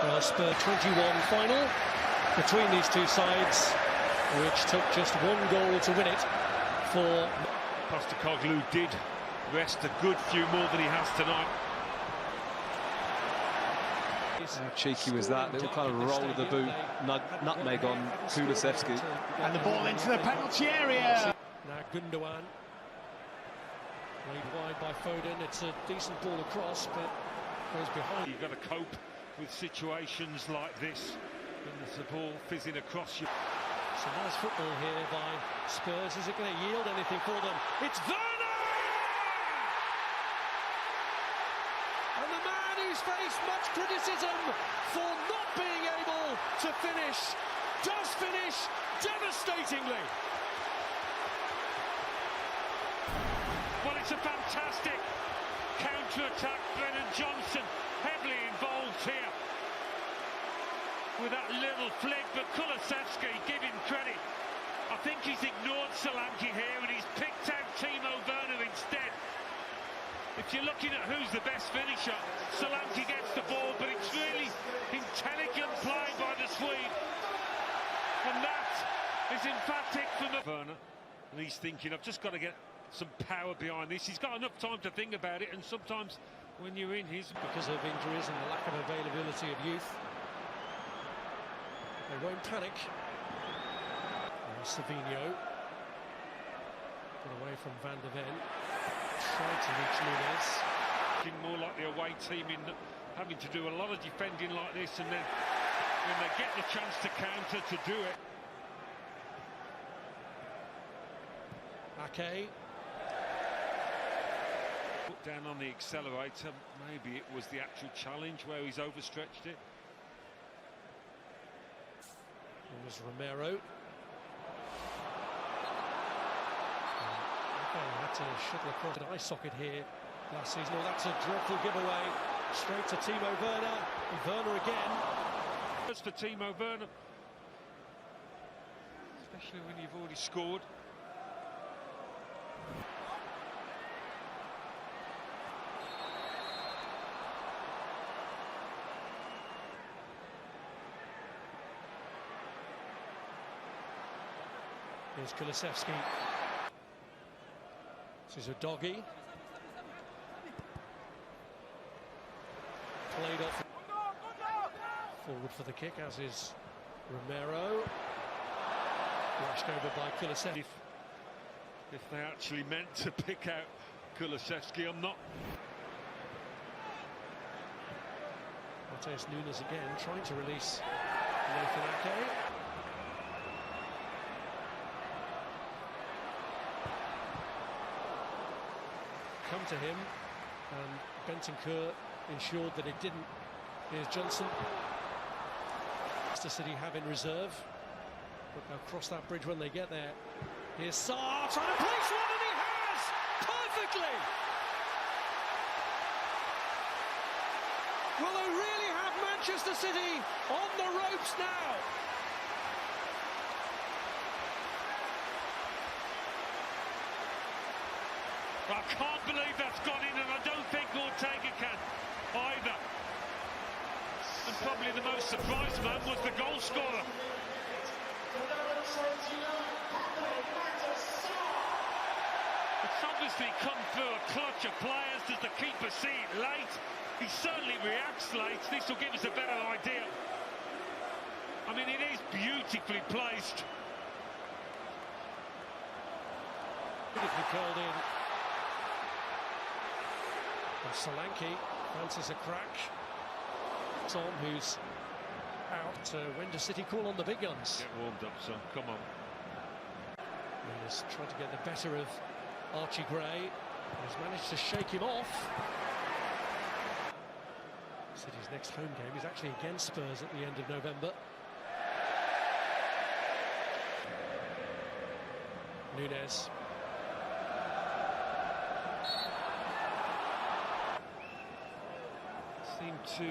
Well, Spurs 21 final between these two sides, which took just one goal to win it for... Postecoglou did rest a good few more than he has tonight. How cheeky was that? Little kind of roll of the boot, nutmeg on Kulusevski. And the ball into the penalty area. Now Gundogan, laid wide by Foden. It's a decent ball across, but goes behind. You've got to cope with situations like this, and there's the ball fizzing across you. Some nice football here by Spurs. Is it going to yield anything for them? It's Werner! And the man who's faced much criticism for not being able to finish, does finish devastatingly. Well, it's a fantastic counter-attack. Brennan Johnson heavily involved here with that little flick, but Kulusevski, give him credit. I think he's ignored Solanke here and he's picked out Timo Werner instead. If you're looking at who's the best finisher, Solanke gets the ball, but it's really intelligent play by the Swede. And that is emphatic from the Werner. And he's thinking, I've just got to get some power behind this. He's got enough time to think about it, and sometimes when you're in his... Because of injuries and the lack of availability of youth, they won't panic. And Savinho, put away from Van der Ven, tried to reach Nunez. Looking more like the away team in having to do a lot of defending like this, and then when they get the chance to counter, to do it. Ake. Put down on the accelerator, maybe it was the actual challenge where he's overstretched it. It was Romero. Okay, had to shuttle across an eye socket here last season. Oh, that's a dreadful giveaway. Straight to Timo Werner. And Werner again. That's for Timo Werner. Especially when you've already scored. Here's Kulusevski. This is a doggy. Played off. Forward for the kick, as is Romero. Washed over by Kulusevski. If they actually meant to pick out Kulusevski, I'm not. Matheus Nunes again, trying to release Nathan Ake. Come to him, and Bentancur ensured that it didn't. Here's Johnson. Leicester City have in reserve, but they'll cross that bridge when they get there. Here's Sarr trying to place one, and he has perfectly. Will they really have Manchester City on the ropes now? I can't believe that's gone in, and I don't think Ortega can either. And probably the most surprised man was the goal scorer. It's obviously come through a clutch of players. Does the keeper see it late? He certainly reacts late. This will give us a better idea. I mean, it is beautifully placed. Beautifully curled in. And Solanke fancies a crack. Tom, who's out. When does City call on the big guns? Get warmed up, son. Come on. He's trying to get the better of Archie Gray. He's managed to shake him off. City's next home game is actually against Spurs at the end of November. Nunez. Seemed to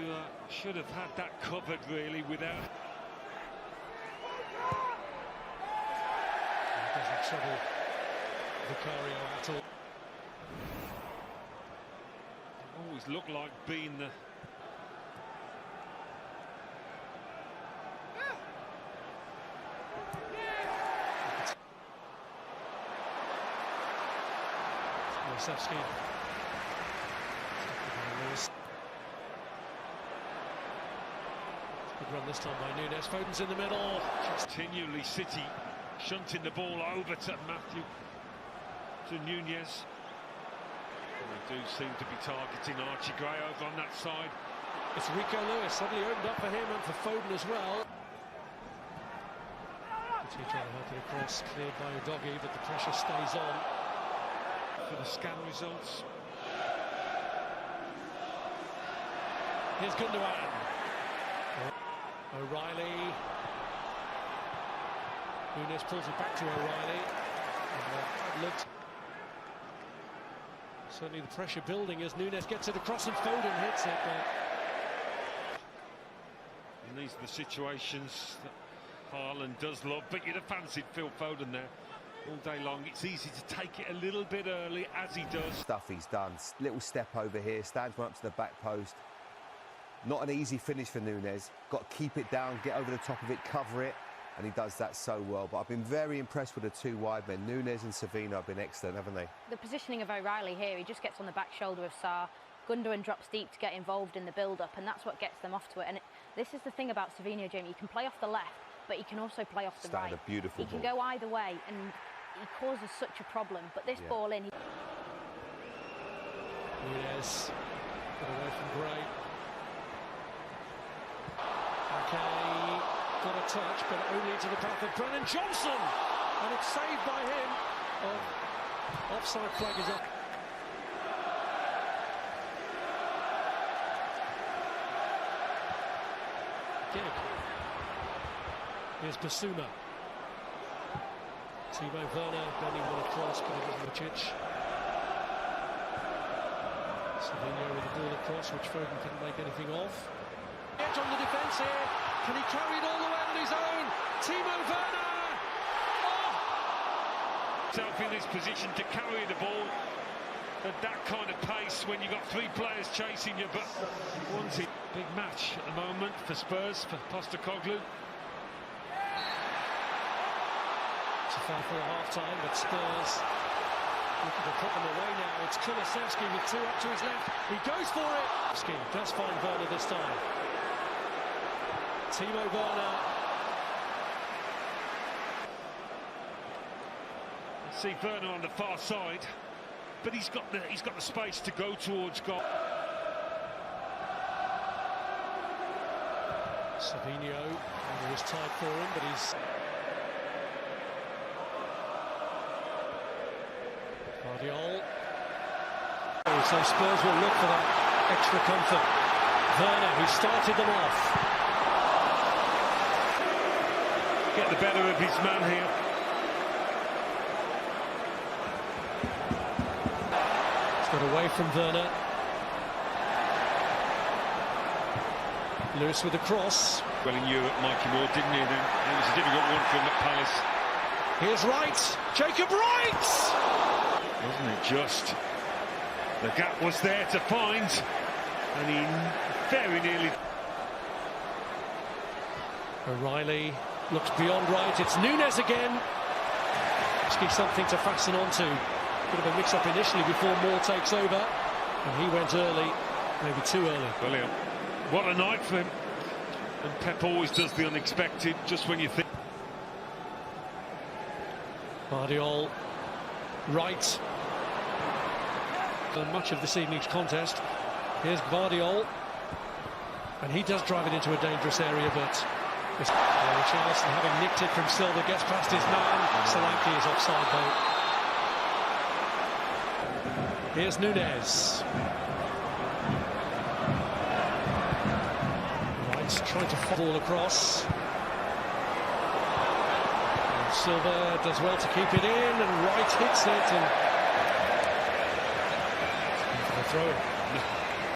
should have had that covered really without. It doesn't trouble Vicario at all. Always looked like being the Kulusevski. Good run this time by Nunes. Foden's in the middle. Continually City shunting the ball over to Nunes. They do seem to be targeting Archie Gray over on that side. It's Rico Lewis suddenly opened up for him and for Foden as well. He's trying to help it across, cleared by Udogie, but the pressure stays on. For the scan results. Here's Gundogan. O'Reilly. Nunes pulls it back to O'Reilly. Looked. Certainly the pressure building as Nunes gets it across and Foden hits it. And these are the situations that Haaland does love, but you'd have fancied Phil Foden there all day long. It's easy to take it a little bit early, as he does. Stuff he's done. Little step over here, stands one up to the back post. Not an easy finish for Nunes. Got to keep it down, get over the top of it, cover it, and he does that so well. But I've been very impressed with the two wide men. Nunes and Savino have been excellent, haven't they? The positioning of O'Reilly here, he just gets on the back shoulder of Sarr. Gundogan drops deep to get involved in the build-up, and that's what gets them off to it. And this is the thing about Savino, Jamie. He can play off the left, but he can also play off the right. A beautiful He can go either way, and he causes such a problem. But this ball in... Nunes got away from Gray. Okay, got a touch, but only into the path of Brennan Johnson, and it's saved by him. Offside flag is up. Gig. Here's Basuma. Timo Werner, only one across, but it was Lucic. Savino with the ball across, which Foden couldn't make anything of. Edge on the defence here. Can he carry it all the way on his own? Timo Werner! Self in this position to carry the ball at that kind of pace when you've got three players chasing you, but one's it. Big match at the moment for Spurs, for Postecoglou. It's a foul for a half-time, but Spurs looking to put them away now. It's Kulusevski with two up to his left. He goes for it. Ski does find Werner this time. Timo Werner. See Werner on the far side, but he's got the space to go towards goal. Savino, it was tight for him, but he's... Guardiola. So Spurs will look for that extra comfort. Werner, who started them off. Get the better of his man here. It's got away from Werner. Lewis with the cross. Well, he knew it, Mikey Moore, didn't he? Then it was a difficult one for him at Palace. Here's Wright. Jacob Wright! Wasn't it just? The gap was there to find, and he very nearly... O'Reilly looks beyond Wright. It's Nunes again. Something to fasten onto. Bit of a mix-up initially before Moore takes over, and he went early, maybe too early. Brilliant. What a night for him. And Pep always does the unexpected, just when you think... Guardiola, Wright. Done much of this evening's contest. Here's Guardiola, and he does drive it into a dangerous area, but Richarlison, having nicked it from Silva, gets past his man. Solanke is offside though. Here's Nunes. Wright's trying to fall across. And Silva does well to keep it in, and Wright hits it, and for the throw.